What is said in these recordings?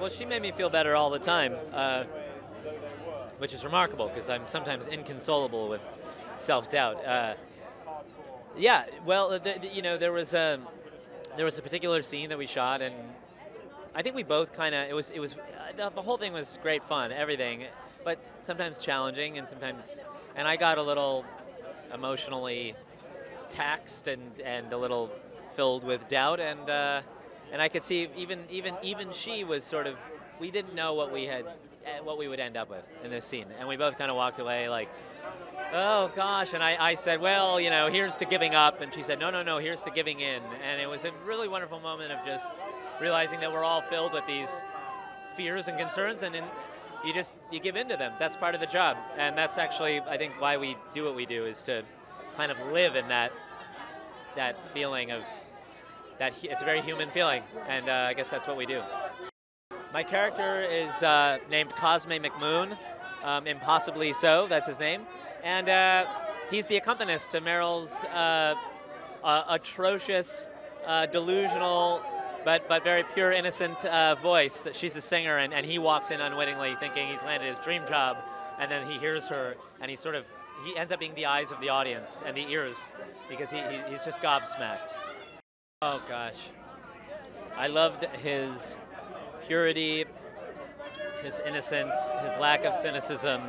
Well, she made me feel better all the time, which is remarkable because I'm sometimes inconsolable with self-doubt. Yeah, well, you know, there was a particular scene that we shot, and I think we both kind of the whole thing was great fun, everything, but sometimes challenging, and I got a little emotionally taxed and a little filled with doubt, and I could see even she was sort of, we didn't know what we would end up with in this scene, and we both kind of walked away like, oh gosh, and I said, well, you know, here's to giving up, and she said, no, here's to giving in, and it was a really wonderful moment of just realizing that we're all filled with these fears and concerns, and you give in to them. That's part of the job, and that's actually, I think, why we do what we do, is to kind of live in that feeling of that. It's a very human feeling, and I guess that's what we do. My character is named Cosme McMoon, impossibly so, that's his name. And he's the accompanist to Meryl's atrocious, delusional, but very pure, innocent voice. That she's a singer, and he walks in unwittingly thinking he's landed his dream job, and then he hears her, and he ends up being the eyes of the audience and the ears, because he's just gobsmacked. Oh gosh. I loved his purity, his innocence, his lack of cynicism.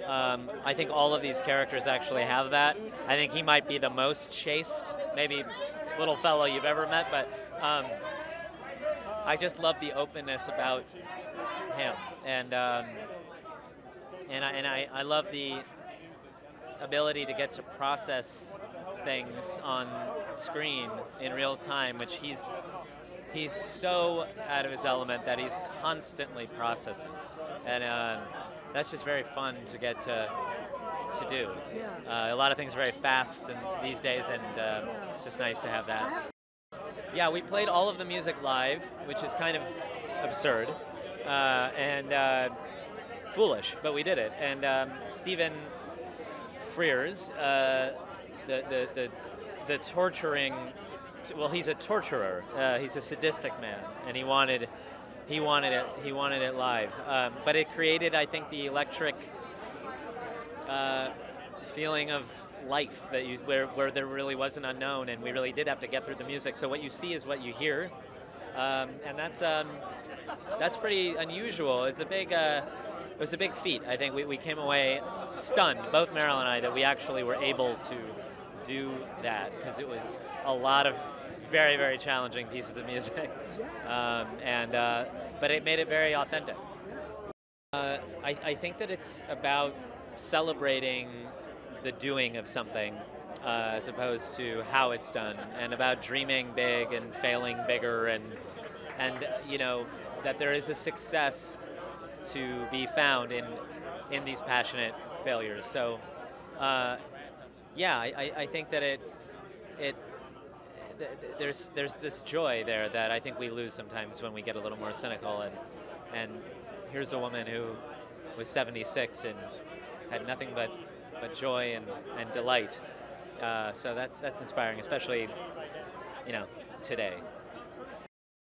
I think all of these characters actually have that. I think he might be the most chaste, maybe little fellow you've ever met, but I just love the openness about him, and I love the ability to get to process things on screen in real time, which he's so out of his element that he's constantly processing, and that's just very fun to get to do. A lot of things are very fast these days, and it's just nice to have that. Yeah, we played all of the music live, which is kind of absurd and foolish, but we did it. And Stephen Frears, the torturing, well, he's a torturer. He's a sadistic man, and he wanted it live. But it created, I think, the electric feeling of life that where there really was an unknown, and we really did have to get through the music. So what you see is what you hear, and that's pretty unusual. It was a big feat. I think we came away stunned, both Meryl and I, that we actually were able to do that, because it was a lot of very, very challenging pieces of music, but it made it very authentic. I think that it's about celebrating the doing of something as opposed to how it's done, and about dreaming big and failing bigger, and you know, that there is a success to be found in these passionate failures. So yeah, I think that there's this joy there that I think we lose sometimes when we get a little more cynical, and here's a woman who was 76 and had nothing but joy and delight. So that's inspiring, especially, you know, today.